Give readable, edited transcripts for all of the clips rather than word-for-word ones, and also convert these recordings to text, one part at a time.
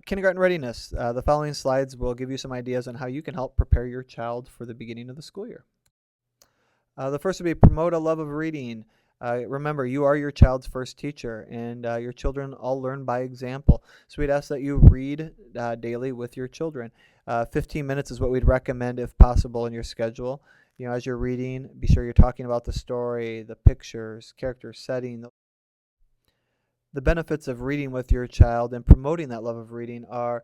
Kindergarten readiness. The following slides will give you some ideas on how you can help prepare your child for the beginning of the school year. The first would be promote a love of reading. Remember, you are your child's first teacher, and your children all learn by example. So we'd ask that you read daily with your children. 15 minutes is what we'd recommend if possible in your schedule. As you're reading, be sure you're talking about the story, the pictures, character setting. The benefits of reading with your child and promoting that love of reading are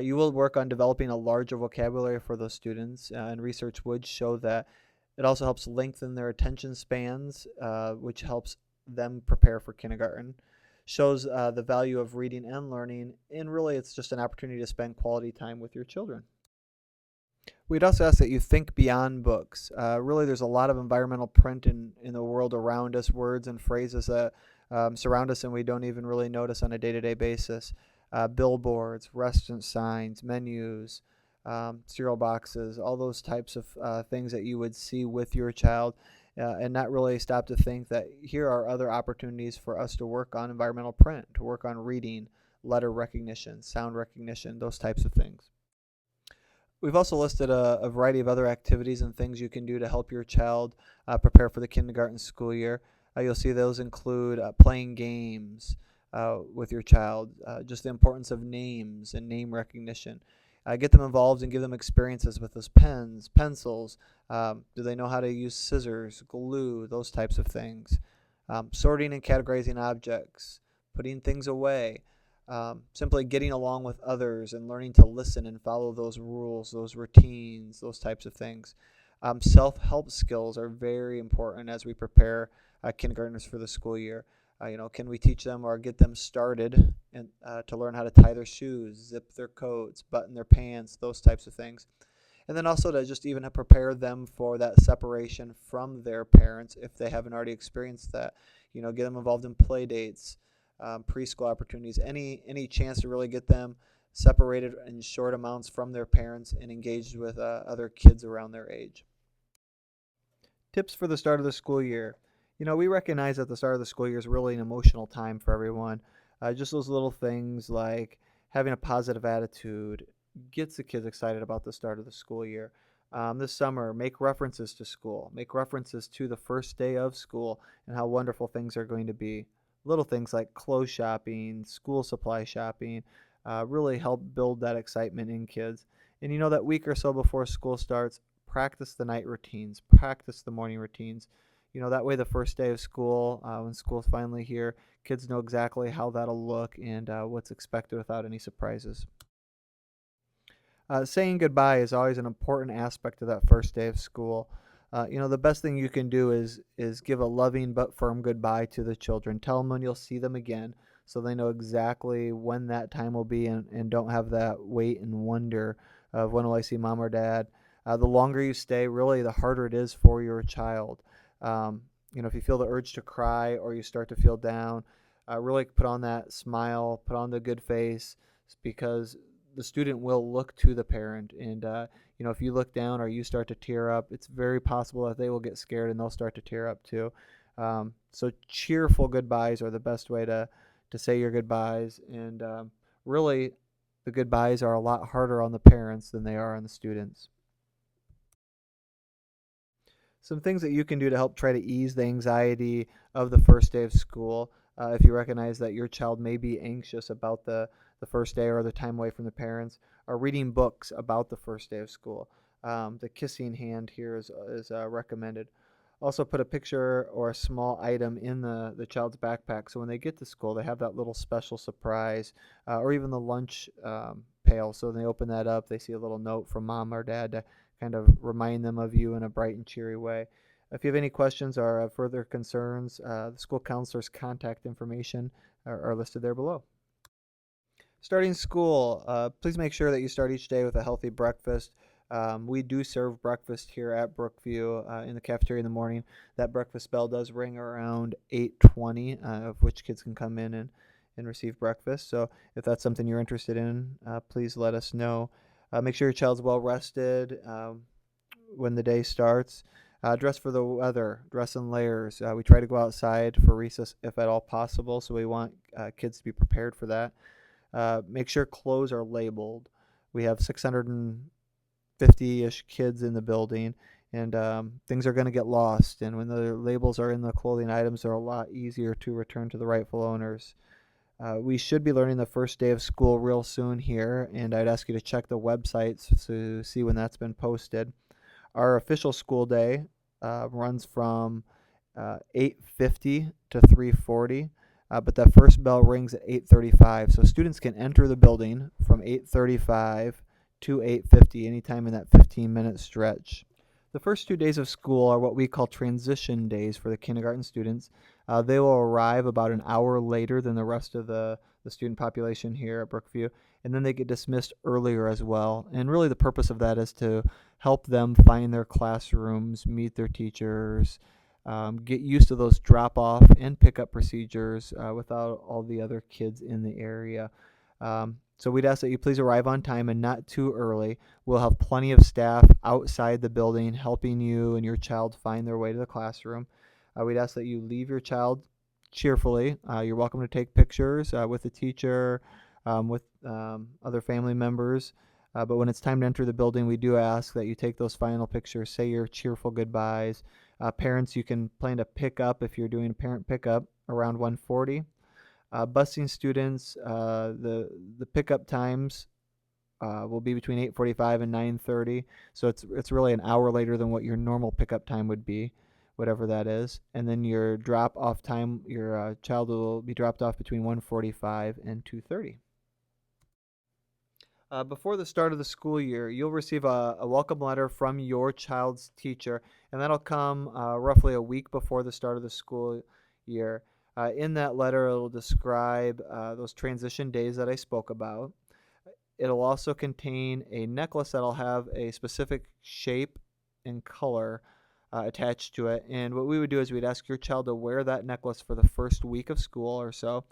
you will work on developing a larger vocabulary for those students, and research would show that it also helps lengthen their attention spans, which helps them prepare for kindergarten. Shows the value of reading and learning, and really it's just an opportunity to spend quality time with your children. We'd also ask that you think beyond books. Really, there's a lot of environmental print in the world around us, words and phrases that surround us and we don't even really notice on a day-to-day basis. Billboards, restaurant signs, menus, cereal boxes, all those types of things that you would see with your child, and not really stop to think that here are other opportunities for us to work on environmental print, to work on reading, letter recognition, sound recognition, those types of things. We've also listed a variety of other activities and things you can do to help your child prepare for the kindergarten school year. You'll see those include playing games with your child, just the importance of names and name recognition. Get them involved and give them experiences with those pens, pencils. Do they know how to use scissors, glue, those types of things? Sorting and categorizing objects, putting things away. Simply getting along with others and learning to listen and follow those rules, those routines, those types of things. Self-help skills are very important as we prepare kindergartners for the school year. Can we teach them or get them started and to learn how to tie their shoes, zip their coats, button their pants, those types of things. And then also to just even prepare them for that separation from their parents if they haven't already experienced that. Get them involved in play dates, preschool opportunities, any chance to really get them separated in short amounts from their parents and engaged with other kids around their age. Tips for the start of the school year. We recognize that the start of the school year is really an emotional time for everyone. Just those little things like having a positive attitude gets the kids excited about the start of the school year. This summer, make references to school. Make references to the first day of school and how wonderful things are going to be. Little things like clothes shopping, school supply shopping, really help build that excitement in kids. And that week or so before school starts, practice the night routines, practice the morning routines. That way the first day of school, when school's finally here, kids know exactly how that'll look and what's expected without any surprises. Saying goodbye is always an important aspect of that first day of school. The best thing you can do is give a loving but firm goodbye to the children. Tell them when you'll see them again so they know exactly when that time will be and don't have that wait and wonder of when will I see mom or dad. The longer you stay, really the harder it is for your child. If you feel the urge to cry or you start to feel down, really put on that smile, put on the good face, because the student will look to the parent. And, if you look down or you start to tear up, it's very possible that they will get scared and they'll start to tear up too. So cheerful goodbyes are the best way to say your goodbyes. And really, the goodbyes are a lot harder on the parents than they are on the students. Some things that you can do to help try to ease the anxiety of the first day of school. If you recognize that your child may be anxious about the first day or the time away from the parents, are reading books about the first day of school. The kissing hand here is recommended. Also put a picture or a small item in the child's backpack so when they get to school they have that little special surprise, or even the lunch pail. So when they open that up, they see a little note from mom or dad to kind of remind them of you in a bright and cheery way. If you have any questions or further concerns, the school counselor's contact information are listed there below. Starting school, please make sure that you start each day with a healthy breakfast. We do serve breakfast here at Brookview in the cafeteria in the morning. That breakfast bell does ring around 8:20, of which kids can come in and receive breakfast. So if that's something you're interested in, please let us know. Make sure your child's well rested when the day starts. Dress for the weather, dress in layers. We try to go outside for recess if at all possible, so we want kids to be prepared for that. Make sure clothes are labeled. We have 650-ish kids in the building, and things are going to get lost. And when the labels are in the clothing items, they're a lot easier to return to the rightful owners. We should be learning the first day of school real soon here, and I'd ask you to check the websites to see when that's been posted. Our official school day runs from 8:50 to 3:40, but that first bell rings at 8:35. So students can enter the building from 8:35 to 8:50 anytime in that 15-minute stretch. The first 2 days of school are what we call transition days for the kindergarten students. They will arrive about an hour later than the rest of the student population here at Brookview, and then they get dismissed earlier as well. And really the purpose of that is to help them find their classrooms, meet their teachers, get used to those drop-off and pickup procedures without all the other kids in the area. So we'd ask that you please arrive on time and not too early. We'll have plenty of staff outside the building helping you and your child find their way to the classroom. We'd ask that you leave your child cheerfully. You're welcome to take pictures with the teacher, with other family members. But when it's time to enter the building, we do ask that you take those final pictures, say your cheerful goodbyes. Parents, you can plan to pick up if you're doing a parent pickup around 1:40. Busing students, the pickup times will be between 8:45 and 9:30. So it's really an hour later than what your normal pickup time would be, whatever that is. And then your drop off time, your child will be dropped off between 1:45 and 2:30. Before the start of the school year, you'll receive a welcome letter from your child's teacher, and that'll come roughly a week before the start of the school year. In that letter, it'll describe those transition days that I spoke about. It'll also contain a necklace that'll have a specific shape and color attached to it. And what we would do is we'd ask your child to wear that necklace for the first week of school or so.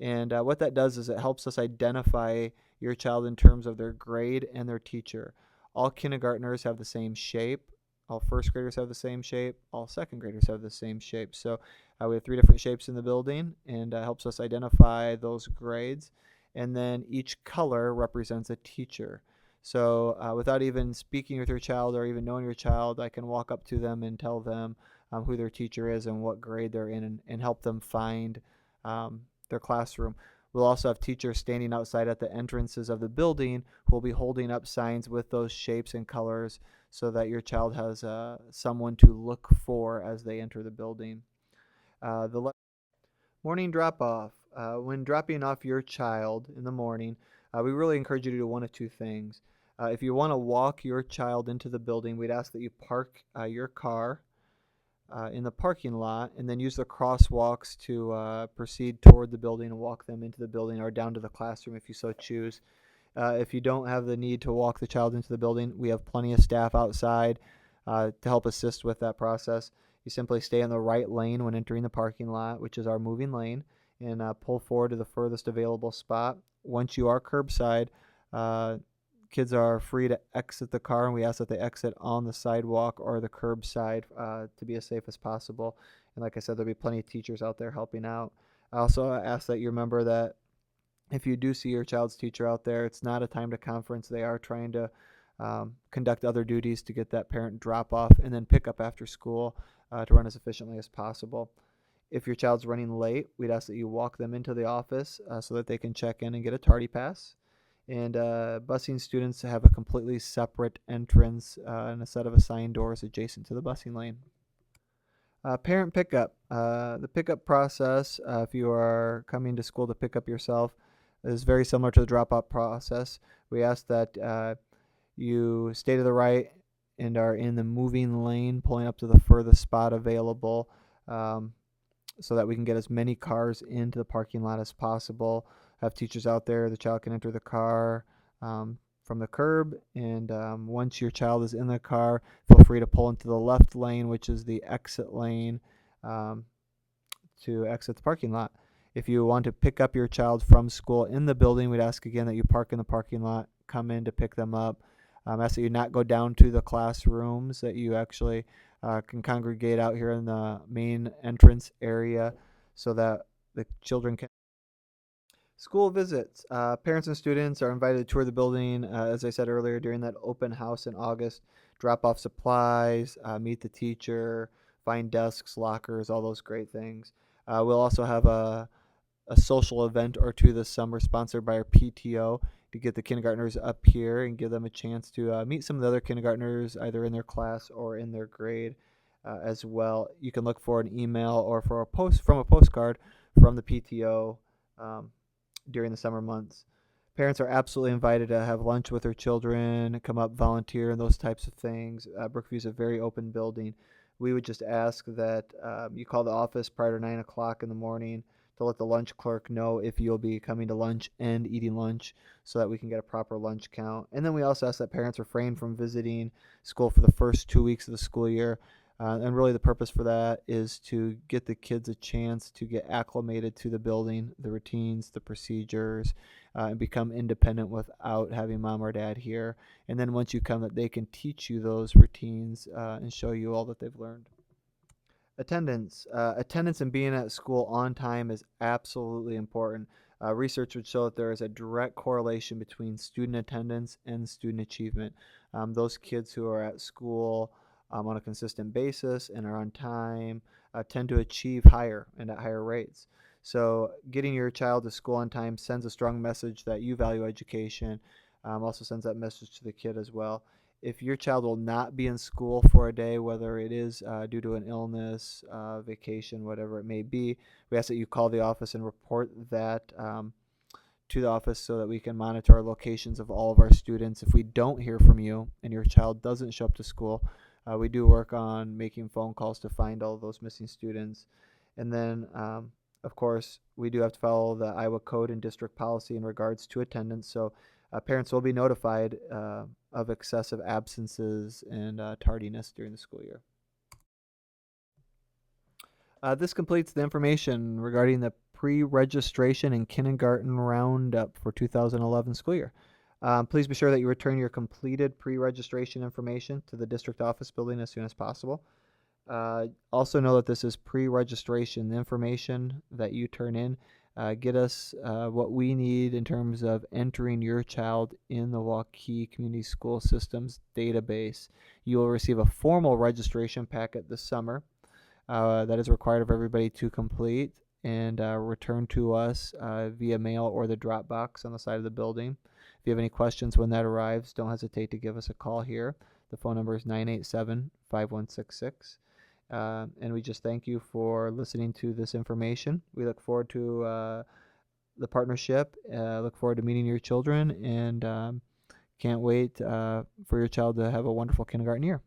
And what that does is it helps us identify your child in terms of their grade and their teacher. All kindergartners have the same shape. All first graders have the same shape. All second graders have the same shape. So we have 3 different shapes in the building, and helps us identify those grades. And then each color represents a teacher. So without even speaking with your child or even knowing your child, I can walk up to them and tell them who their teacher is and what grade they're in, and help them find their classroom. We'll also have teachers standing outside at the entrances of the building who will be holding up signs with those shapes and colors so that your child has someone to look for as they enter the building. The morning drop-off. When dropping off your child in the morning, we really encourage you to do one of two things. If you want to walk your child into the building, we'd ask that you park your car in the parking lot and then use the crosswalks to proceed toward the building and walk them into the building or down to the classroom if you so choose. If you don't have the need to walk the child into the building, we have plenty of staff outside to help assist with that process. You simply stay in the right lane when entering the parking lot, which is our moving lane, and pull forward to the furthest available spot. Once you are curbside, kids are free to exit the car, and we ask that they exit on the sidewalk or the curbside to be as safe as possible. And like I said, there'll be plenty of teachers out there helping out. I also ask that you remember that if you do see your child's teacher out there, it's not a time to conference. They are trying to conduct other duties to get that parent drop off and then pick up after school to run as efficiently as possible. If your child's running late, we'd ask that you walk them into the office so that they can check in and get a tardy pass. And busing students have a completely separate entrance and a set of assigned doors adjacent to the busing lane. Parent pickup. The pickup process, if you are coming to school to pick up yourself, is very similar to the drop-off process. We ask that you stay to the right and are in the moving lane, pulling up to the furthest spot available so that we can get as many cars into the parking lot as possible. Have teachers out there. The child can enter the car from the curb, and once your child is in the car, feel free to pull into the left lane, which is the exit lane, to exit the parking lot. If you want to pick up your child from school in the building, we'd ask again that you park in the parking lot, come in to pick them up. Ask that you not go down to the classrooms, that you actually can congregate out here in the main entrance area so that the children can. School visits. Parents and students are invited to tour the building, as I said earlier, during that open house in August. Drop off supplies, meet the teacher, find desks, lockers, all those great things. We'll also have a social event or two this summer sponsored by our PTO to get the kindergartners up here and give them a chance to meet some of the other kindergartners either in their class or in their grade as well. You can look for an email or for a post from a postcard from the PTO um, during the summer months. Parents are absolutely invited to have lunch with their children, come up, volunteer, and those types of things. Brookview is a very open building. We would just ask that you call the office prior to 9 o'clock in the morning to let the lunch clerk know if you'll be coming to lunch and eating lunch so that we can get a proper lunch count. And then we also ask that parents refrain from visiting school for the first 2 weeks of the school year. And really the purpose for that is to get the kids a chance to get acclimated to the building, the routines, the procedures, and become independent without having mom or dad here. And then once you come, that they can teach you those routines and show you all that they've learned. Attendance. Attendance and being at school on time is absolutely important. Research would show that there is a direct correlation between student attendance and student achievement. Those kids who are at school on a consistent basis and are on time tend to achieve higher and at higher rates. So getting your child to school on time sends a strong message that you value education, also sends that message to the kid as well. If your child will not be in school for a day, whether it is due to an illness, vacation, whatever it may be, we ask that you call the office and report that to the office so that we can monitor our locations of all of our students. If we don't hear from you and your child doesn't show up to school, we do work on making phone calls to find all of those missing students. And then, of course, we do have to follow the Iowa code and district policy in regards to attendance. So parents will be notified of excessive absences and tardiness during the school year. This completes the information regarding the pre-registration and kindergarten roundup for 2011 school year. Please be sure that you return your completed pre-registration information to the district office building as soon as possible. Also know that this is pre-registration. The information that you turn in get us what we need in terms of entering your child in the Waukee Community School Systems database. You will receive a formal registration packet this summer that is required of everybody to complete and return to us via mail or the drop box on the side of the building. If you have any questions when that arrives, don't hesitate to give us a call here. The phone number is 987-5166. And we just thank you for listening to this information. We look forward to the partnership, look forward to meeting your children, and can't wait for your child to have a wonderful kindergarten year.